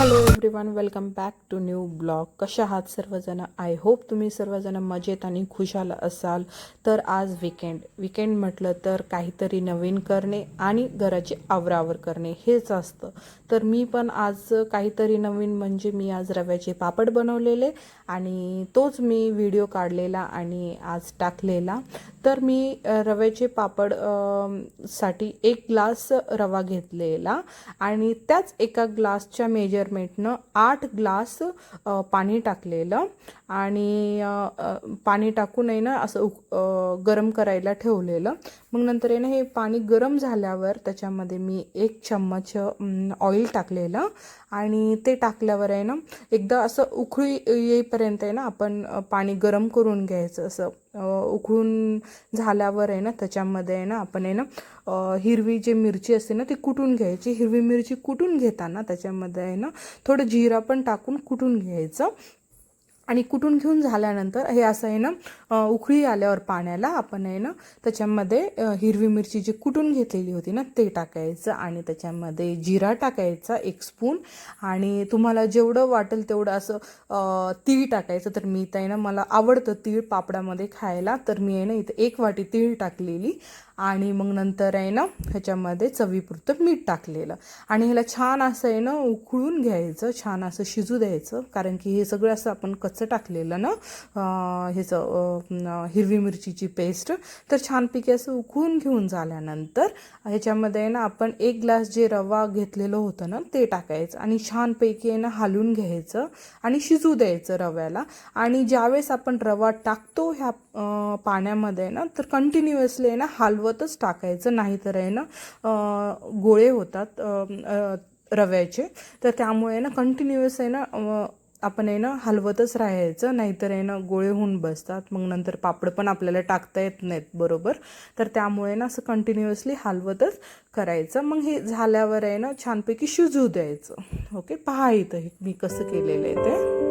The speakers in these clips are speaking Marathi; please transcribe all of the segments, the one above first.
Hello everyone, welcome back to new blog. कशा आहात सर्वजण? आय होप तुम्ही सर्वजण मजेत आणि खुशाल असाल. तर आज विकेंड म्हटलं तर काहीतरी नवीन करणे आणि घराची आवरावर करणे हेच असतं. तर मी पण आज काहीतरी नवीन म्हणजे मी आज रव्याचे पापड बनवलेले आणि तोच मी व्हिडिओ काढलेला आणि आज टाकलेला. तर मी रव्याचे पापड साठी 1 ग्लास रवा घेतलेला आणि त्याच एका ग्लासच्या मेजरमेंटनं 8 ग्लास पाणी टाकलेलं आणि पाणी टाकून आहे ना असं गरम करायला ठेवलेलं. मग नंतर आहे ना हे पाणी गरम झाल्यावर त्याच्यामध्ये मी 1 चम्मच ऑइल टाकलेलं आणि ते टाकल्यावर आहे ना एकदा असं उकळी येईपर्यंत आहे ना आपण पाणी गरम करून घ्यायचं. असं उकळून झाल्यावर आहे ना त्याच्यामध्ये आहे ना आपण आहे ना हिरवी जी मिरची असते ना ती कुटून घ्यायची. हिरवी मिरची कुटून घेताना त्याच्यामध्ये आहे ना थोडं जिरा पण टाकून कुटून घ्यायचं आणि कुटून घेऊन झाल्यानंतर हे असं आहे ना उकळी आल्यावर पाण्याला आपण आहे ना त्याच्यामध्ये हिरवी मिरची जी कुटून घेतलेली होती ना ते टाकायचं आणि त्याच्यामध्ये जिरा टाकायचा 1 स्पून आणि तुम्हाला जेवढं वाटेल तेवढं असं तीळ टाकायचं. तर मी तर आहे ना मला आवडतं तीळ पापडामध्ये खायला, तर मी आहे ना इथे 1 वाटी तीळ टाकलेली आणि मग नंतर आहे ना ह्याच्यामध्ये चवीपुरतं मीठ टाकलेलं आणि ह्याला छान असं आहे ना उकळून घ्यायचं, छान असं शिजू द्यायचं. कारण की हे सगळं असं आपण कच्चं टाकलेलं ना ह्याचं हिरवी मिरचीची पेस्ट. तर छानपैकी असं उकळून घेऊन झाल्यानंतर ह्याच्यामध्ये आहे ना आपण 1 ग्लास जे रवा घेतलेलं होतं ना ते टाकायचं आणि छानपैकी आहे ना हलवून घ्यायचं आणि शिजू द्यायचं रव्याला. आणि ज्यावेळेस आपण रवा टाकतो ह्या पाण्यामध्ये ना तर कंटिन्युअसली आहे ना हलवतच टाकायचं, नाहीतर आहे ना गोळे होतात रव्याचे. तर त्यामुळे ना कंटिन्युअस आहे ना आपण आहे ना हलवतच राहायचं, नाहीतर आहे ना गोळे होऊन बसतात. मग नंतर पापड पण आपल्याला टाकता येत नाहीत बरोबर. तर त्यामुळे ना असं कंटिन्युअसली हलवतच करायचं. मग हे झाल्यावर आहे ना छानपैकी शिजू द्यायचं. ओके, पहा इथं मी कसं केलेलं आहे ते.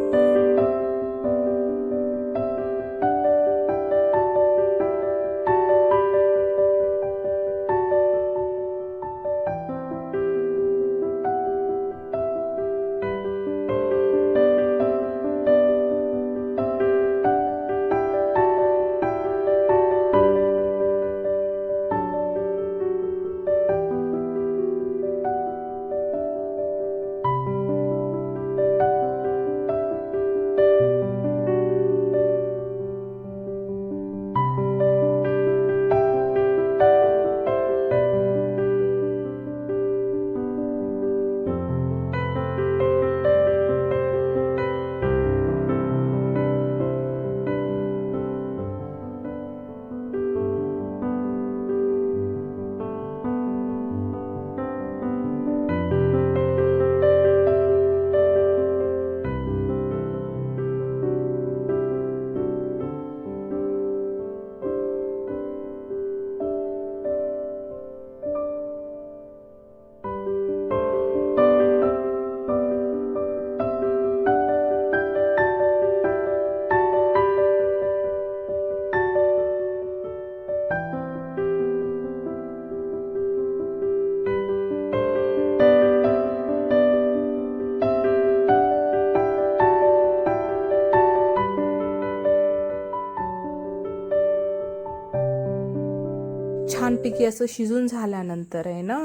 छानपैकी असं शिजून झाल्यानंतर आहे ना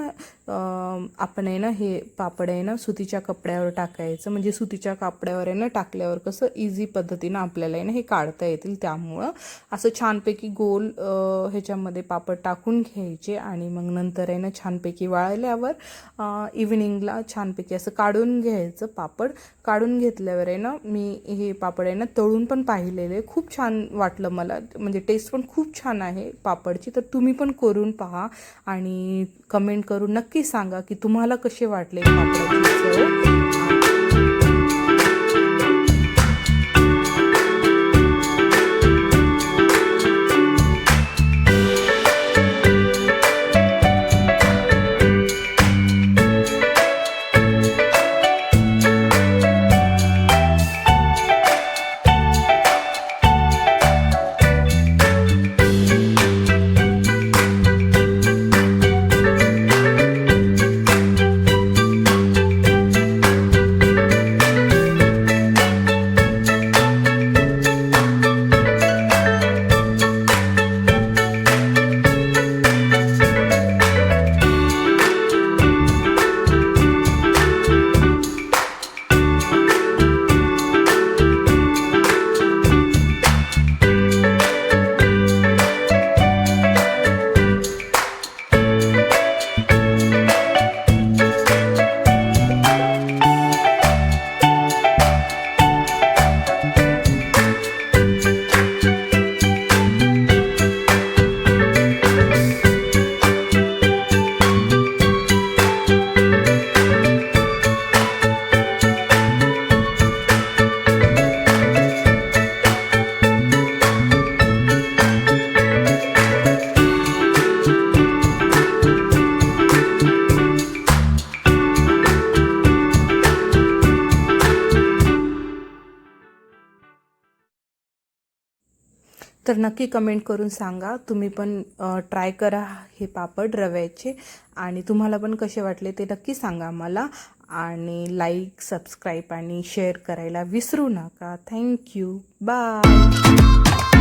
आपण आहे ना हे पापड आहे ना सुतीच्या कपड्यावर टाकायचं. म्हणजे सुतीच्या कापड्यावर आहे ना टाकल्यावर कसं इझी पद्धतीनं आपल्याला आहे ना हे काढता येतील. त्यामुळं असं छानपैकी गोल ह्याच्यामध्ये पापड टाकून घ्यायचे आणि मग नंतर आहे ना छानपैकी वाळल्यावर इव्हिनिंगला छानपैकी असं काढून घ्यायचं. पापड काढून घेतल्यावर आहे ना मी हे पापड आहे ना तळून पण पाहिलेले, खूप छान वाटलं मला. म्हणजे टेस्ट पण खूप छान आहे पापडची. तर तुम्ही पण करून पहा आणि कमेंट करून नक्की सांगा की तुम्हाला कसे वाटले पापडाची चव. तर नक्की कमेंट करून सांगा, तुम्ही पण ट्राय करा हे पापड रव्याचे आणि तुम्हाला पण कसे वाटले ते नक्की सांगा मला. आणि लाईक, सबस्क्राईब आणि शेअर करायला विसरू नका. थँक्यू. बाय.